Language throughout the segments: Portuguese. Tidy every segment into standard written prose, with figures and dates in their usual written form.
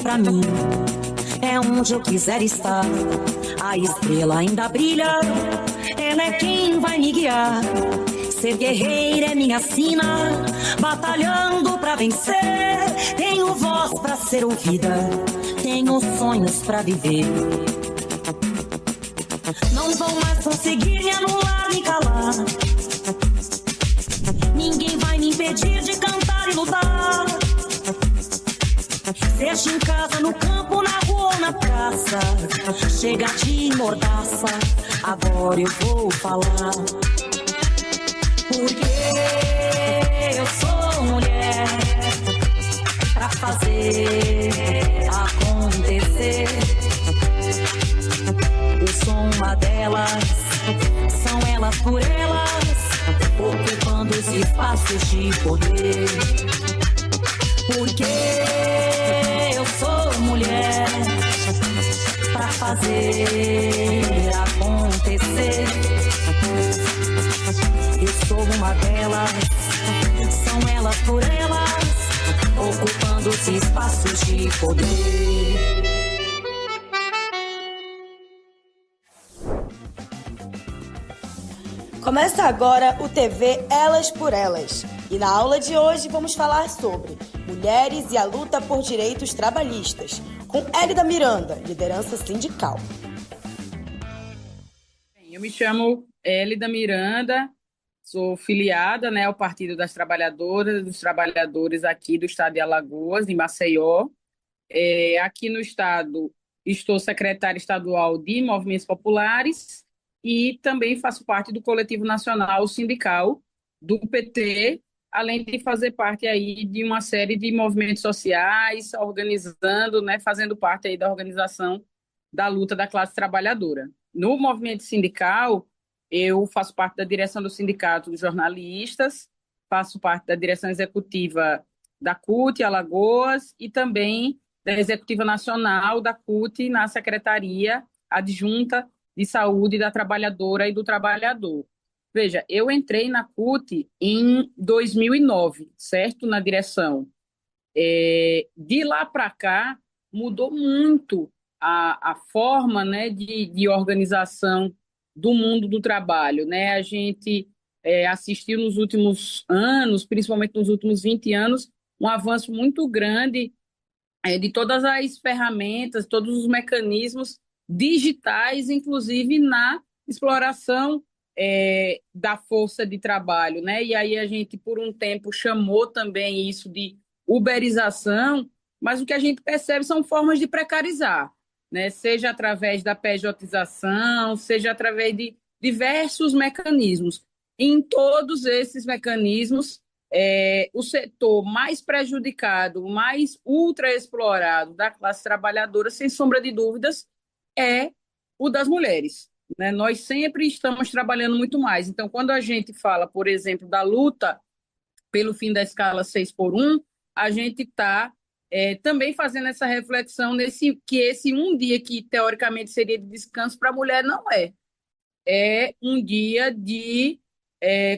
pra mim é onde eu quiser estar. A estrela ainda brilha, ela é quem vai me guiar. Ser guerreira é minha sina, batalhando pra vencer. Tenho voz pra ser ouvida, tenho sonhos pra viver. Não vão mais conseguir me anular, me calar. Ninguém vai me impedir de cantar e lutar. Seja em casa, no campo, na rua ou na praça, chega de mordaça, agora eu vou falar. Porque eu sou mulher pra fazer acontecer. Eu sou uma delas, são elas por elas, ocupando os espaços de poder. Porque eu sou mulher pra fazer acontecer. Eu sou uma delas, são elas por elas, ocupando os espaços de poder. Começa agora o TV Elas por Elas. E na aula de hoje vamos falar sobre mulheres e a luta por direitos trabalhistas, com Hélida Miranda, liderança sindical. Eu me chamo Hélida Miranda, sou filiada, ao Partido das Trabalhadoras e dos Trabalhadores aqui do estado de Alagoas, em Maceió. Aqui no estado estou secretária estadual de Movimentos Populares e também faço parte do coletivo nacional sindical do PT, além de fazer parte aí de uma série de movimentos sociais, organizando, fazendo parte aí da organização da luta da classe trabalhadora. No movimento sindical, eu faço parte da direção do Sindicato dos Jornalistas, faço parte da direção executiva da CUT Alagoas e também da executiva nacional da CUT na Secretaria Adjunta de Saúde da Trabalhadora e do Trabalhador. Veja, eu entrei na CUT em 2009, certo? Na direção. De lá para cá, mudou muito a forma, de organização do mundo do trabalho. A gente assistiu nos últimos anos, principalmente nos últimos 20 anos, um avanço muito grande de todas as ferramentas, todos os mecanismos digitais, inclusive na exploração da força de trabalho, E aí a gente, por um tempo, chamou também isso de uberização, mas o que a gente percebe são formas de precarizar, Seja através da pejotização, seja através de diversos mecanismos. Em todos esses mecanismos, o setor mais prejudicado, mais ultraexplorado da classe trabalhadora, sem sombra de dúvidas, é o das mulheres. Nós sempre estamos trabalhando muito mais. Então, quando a gente fala, por exemplo, da luta pelo fim da escala 6x1, a gente está também fazendo essa reflexão que esse um dia que, teoricamente, seria de descanso para a mulher, não é. É um dia de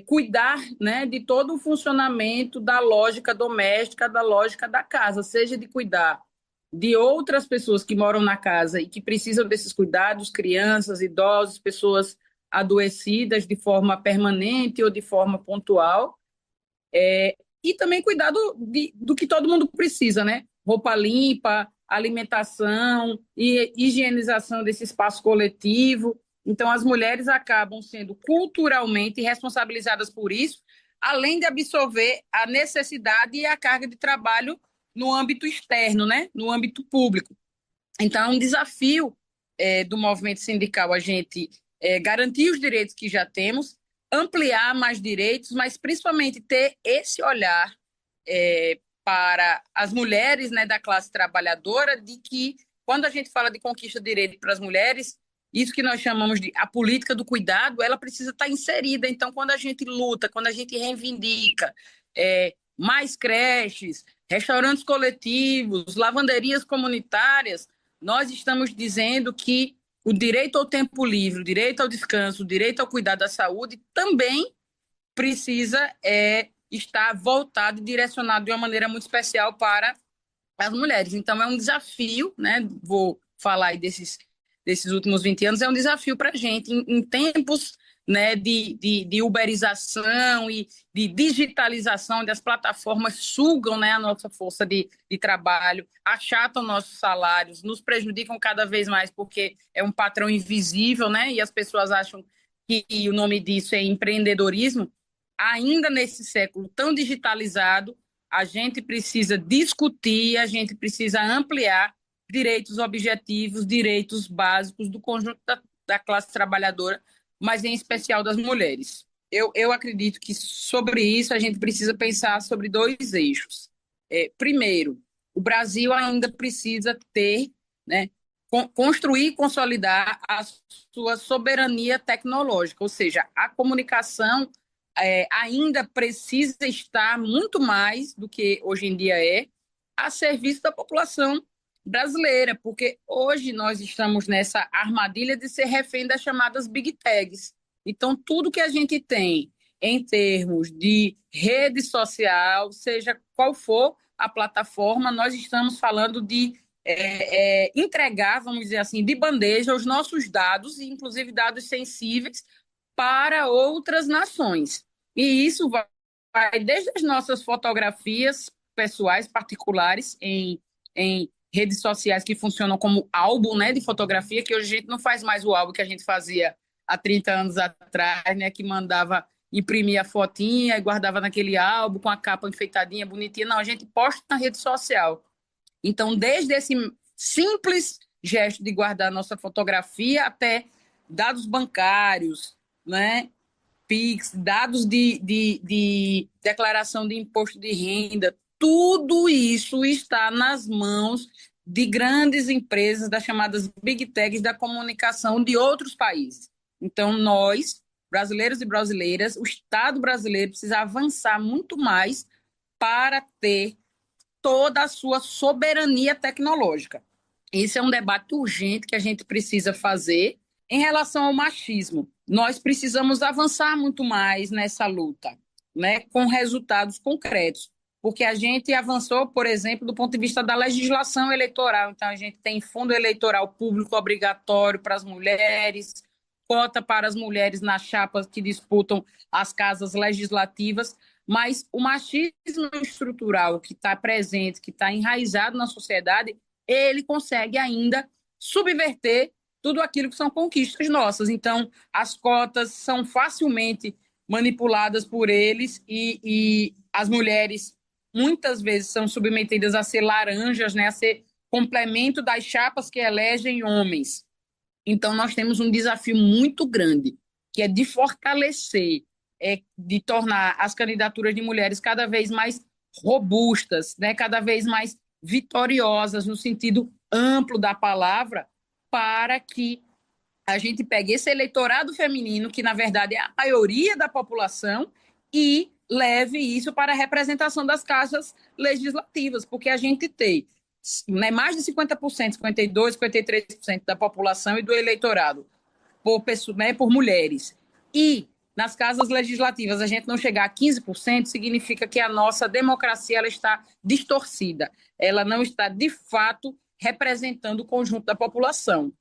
cuidar de todo o funcionamento da lógica doméstica, da lógica da casa, seja de cuidar de outras pessoas que moram na casa e que precisam desses cuidados, crianças, idosos, pessoas adoecidas de forma permanente ou de forma pontual, e também cuidar do que todo mundo precisa, Roupa limpa, alimentação e higienização desse espaço coletivo. Então, as mulheres acabam sendo culturalmente responsabilizadas por isso, além de absorver a necessidade e a carga de trabalho no âmbito externo, no âmbito público. Então, é um desafio do movimento sindical a gente garantir os direitos que já temos, ampliar mais direitos, mas principalmente ter esse olhar para as mulheres da classe trabalhadora, de que, quando a gente fala de conquista de direito para as mulheres, isso que nós chamamos de a política do cuidado, ela precisa estar inserida. Então, quando a gente luta, quando a gente reivindica mais creches, restaurantes coletivos, lavanderias comunitárias, nós estamos dizendo que o direito ao tempo livre, o direito ao descanso, o direito ao cuidado da saúde também precisa estar voltado e direcionado de uma maneira muito especial para as mulheres. Então, é um desafio, né? Vou falar aí desses últimos 20 anos, é um desafio para a gente, em tempos, né, de uberização e de digitalização, onde as plataformas sugam, né, a nossa força de trabalho, achatam nossos salários, nos prejudicam cada vez mais, porque é um patrão invisível, né, e as pessoas acham que o nome disso é empreendedorismo. Ainda nesse século tão digitalizado, a gente precisa discutir, a gente precisa ampliar direitos objetivos, direitos básicos do conjunto da classe trabalhadora, mas em especial das mulheres. Eu acredito que sobre isso a gente precisa pensar sobre dois eixos. Primeiro, o Brasil ainda precisa ter, né, construir e consolidar a sua soberania tecnológica, ou seja, a comunicação ainda precisa estar muito mais do que hoje em dia a serviço da população brasileira, porque hoje nós estamos nessa armadilha de ser refém das chamadas big techs. Então, tudo que a gente tem em termos de rede social, seja qual for a plataforma, nós estamos falando de entregar, vamos dizer assim, de bandeja os nossos dados, inclusive dados sensíveis, para outras nações. E isso vai desde as nossas fotografias pessoais, particulares, em redes sociais que funcionam como álbum, né, de fotografia, que hoje a gente não faz mais o álbum que a gente fazia há 30 anos atrás, né, que mandava imprimir a fotinha e guardava naquele álbum com a capa enfeitadinha, bonitinha. Não, a gente posta na rede social. Então, desde esse simples gesto de guardar nossa fotografia até dados bancários, né, Pix, dados de declaração de imposto de renda, tudo isso está nas mãos de grandes empresas, das chamadas Big Techs da comunicação de outros países. Então, nós, brasileiros e brasileiras, o Estado brasileiro precisa avançar muito mais para ter toda a sua soberania tecnológica. Esse é um debate urgente que a gente precisa fazer. Em relação ao machismo, nós precisamos avançar muito mais nessa luta, né, com resultados concretos, porque a gente avançou, por exemplo, do ponto de vista da legislação eleitoral. Então, a gente tem fundo eleitoral público obrigatório para as mulheres, cota para as mulheres nas chapas que disputam as casas legislativas, mas o machismo estrutural que está presente, que está enraizado na sociedade, ele consegue ainda subverter tudo aquilo que são conquistas nossas. Então, as cotas são facilmente manipuladas por eles e as mulheres muitas vezes são submetidas a ser laranjas, né, a ser complemento das chapas que elegem homens. Então, nós temos um desafio muito grande, que é de fortalecer, de tornar as candidaturas de mulheres cada vez mais robustas, né, cada vez mais vitoriosas, no sentido amplo da palavra, para que a gente pegue esse eleitorado feminino, que na verdade é a maioria da população, e leve isso para a representação das casas legislativas, porque a gente tem, né, mais de 50%, 52%, 53% da população e do eleitorado por mulheres. E nas casas legislativas a gente não chegar a 15%, significa que a nossa democracia ela está distorcida. Ela não está, de fato, representando o conjunto da população.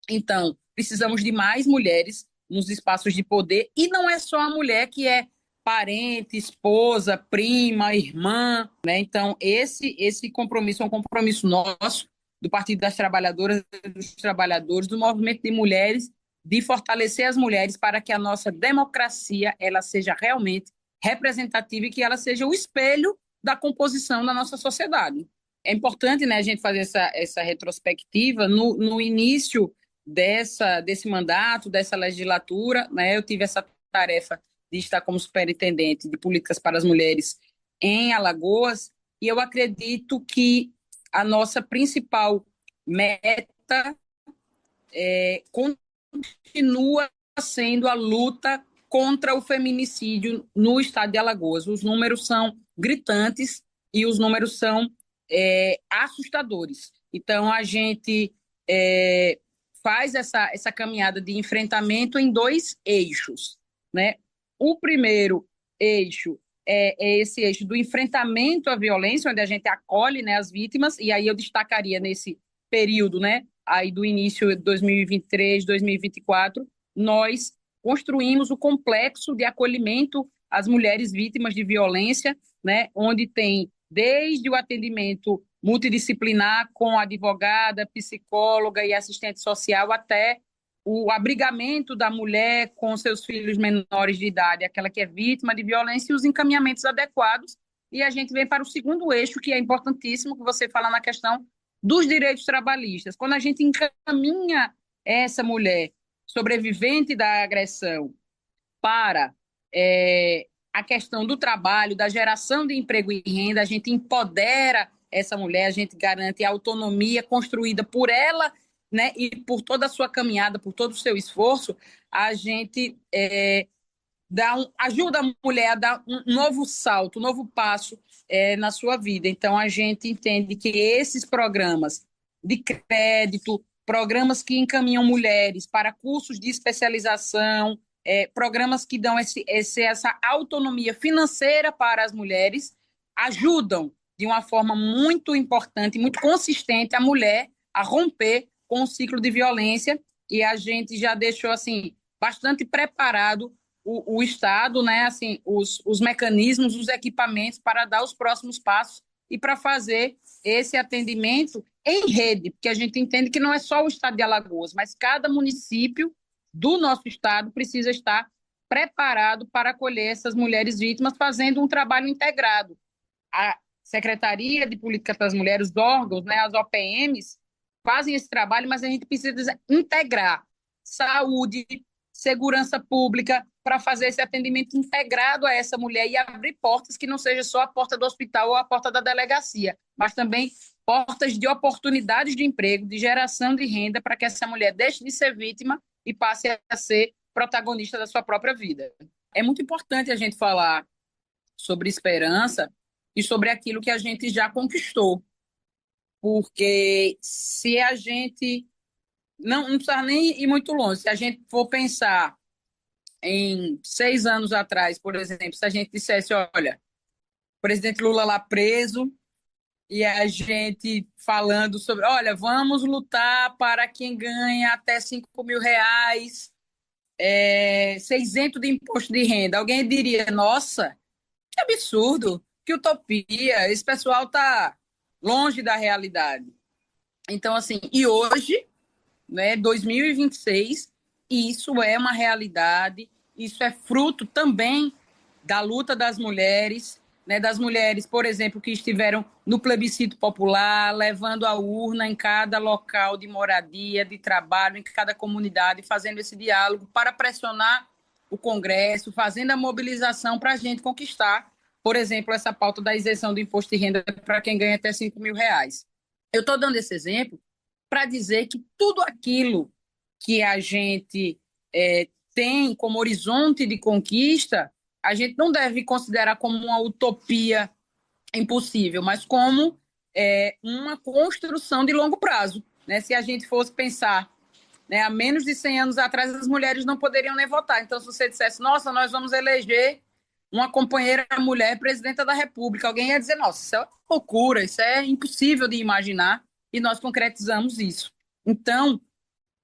Então, precisamos de mais mulheres nos espaços de poder, e não é só a mulher que é parente, esposa, prima, irmã, né? Então, esse compromisso é um compromisso nosso, do Partido das Trabalhadoras e dos Trabalhadores, do movimento de mulheres, de fortalecer as mulheres para que a nossa democracia ela seja realmente representativa e que ela seja o espelho da composição da nossa sociedade. É importante, né, a gente fazer essa retrospectiva no início desse mandato, dessa legislatura, né? Eu tive essa tarefa de estar como superintendente de políticas para as mulheres em Alagoas, e eu acredito que a nossa principal meta continua sendo a luta contra o feminicídio no estado de Alagoas. Os números são gritantes e os números são assustadores. Então, a gente faz essa caminhada de enfrentamento em dois eixos, né? O primeiro eixo é esse eixo do enfrentamento à violência, onde a gente acolhe, né, as vítimas, e aí eu destacaria nesse período, né, aí do início de 2023, 2024, nós construímos o complexo de acolhimento às mulheres vítimas de violência, né, onde tem desde o atendimento multidisciplinar com advogada, psicóloga e assistente social até o abrigamento da mulher com seus filhos menores de idade, aquela que é vítima de violência, e os encaminhamentos adequados. E a gente vem para o segundo eixo, que é importantíssimo, que você fala na questão dos direitos trabalhistas. Quando a gente encaminha essa mulher sobrevivente da agressão para a questão do trabalho, da geração de emprego e renda, a gente empodera essa mulher, a gente garante a autonomia construída por ela, né, e por toda a sua caminhada, por todo o seu esforço, a gente ajuda a mulher a dar um novo salto, um novo passo na sua vida. Então, a gente entende que esses programas de crédito, programas que encaminham mulheres para cursos de especialização, programas que dão essa autonomia financeira para as mulheres, ajudam de uma forma muito importante, muito consistente, a mulher a romper com o ciclo de violência, e a gente já deixou assim bastante preparado o Estado, né, assim, os mecanismos, os equipamentos para dar os próximos passos e para fazer esse atendimento em rede, porque a gente entende que não é só o Estado de Alagoas, mas cada município do nosso Estado precisa estar preparado para acolher essas mulheres vítimas, fazendo um trabalho integrado. A Secretaria de Política das Mulheres, os órgãos, né, as OPMs, fazem esse trabalho, mas a gente precisa integrar saúde, segurança pública, para fazer esse atendimento integrado a essa mulher e abrir portas que não seja só a porta do hospital ou a porta da delegacia, mas também portas de oportunidades de emprego, de geração de renda, para que essa mulher deixe de ser vítima e passe a ser protagonista da sua própria vida. É muito importante a gente falar sobre esperança e sobre aquilo que a gente já conquistou, porque se a gente não precisa nem ir muito longe, se a gente for pensar em 6 anos atrás, por exemplo, se a gente dissesse, olha, o presidente Lula lá preso, e a gente falando sobre, olha, vamos lutar para quem ganha até R$ 5.000, ser isento de imposto de renda. Alguém diria, nossa, que absurdo, que utopia, esse pessoal está longe da realidade. Então, assim, e hoje, né, 2026, isso é uma realidade, isso é fruto também da luta das mulheres, né, das mulheres, por exemplo, que estiveram no plebiscito popular, levando a urna em cada local de moradia, de trabalho, em cada comunidade, fazendo esse diálogo para pressionar o Congresso, fazendo a mobilização para a gente conquistar, por exemplo, essa pauta da isenção do imposto de renda para quem ganha até R$ 5.000. Eu estou dando esse exemplo para dizer que tudo aquilo que a gente tem como horizonte de conquista, a gente não deve considerar como uma utopia impossível, mas como uma construção de longo prazo. Né? Se a gente fosse pensar, né, há menos de 100 anos atrás, as mulheres não poderiam nem votar. Então, se você dissesse, nossa, nós vamos eleger uma companheira mulher presidenta da República, alguém ia dizer, nossa, isso é loucura, isso é impossível de imaginar, e nós concretizamos isso. Então,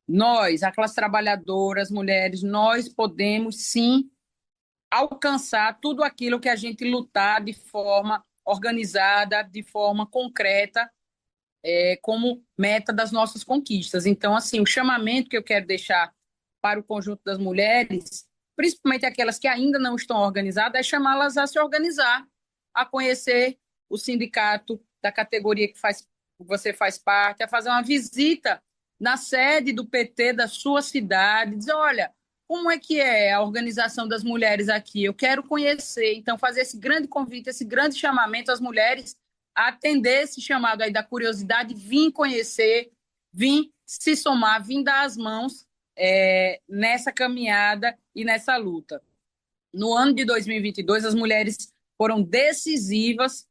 nós, a classe trabalhadora, as mulheres, nós podemos sim alcançar tudo aquilo que a gente lutar de forma organizada, de forma concreta, como meta das nossas conquistas. Então, assim, o chamamento que eu quero deixar para o conjunto das mulheres, principalmente aquelas que ainda não estão organizadas, é chamá-las a se organizar, a conhecer o sindicato da categoria que você faz parte, a fazer uma visita na sede do PT da sua cidade, dizer, olha, como é que é a organização das mulheres aqui? Eu quero conhecer. Então, fazer esse grande convite, esse grande chamamento às mulheres a atender esse chamado aí da curiosidade, vir conhecer, vir se somar, vir dar as mãos nessa caminhada e nessa luta. No ano de 2022, as mulheres foram decisivas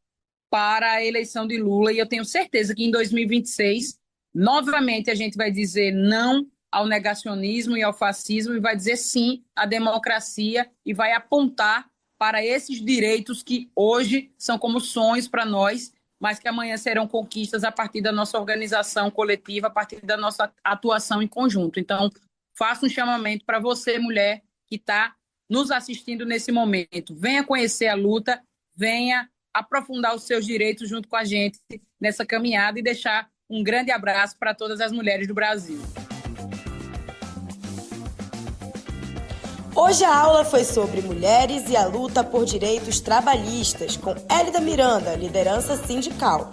para a eleição de Lula, e eu tenho certeza que em 2026, novamente, a gente vai dizer não ao negacionismo e ao fascismo, e vai dizer sim à democracia, e vai apontar para esses direitos que hoje são como sonhos para nós, mas que amanhã serão conquistas a partir da nossa organização coletiva, a partir da nossa atuação em conjunto. Então, faço um chamamento para você, mulher, que está nos assistindo nesse momento. Venha conhecer a luta, venha aprofundar os seus direitos junto com a gente nessa caminhada e deixar um grande abraço para todas as mulheres do Brasil. Hoje a aula foi sobre mulheres e a luta por direitos trabalhistas, com Hélida Miranda, liderança sindical.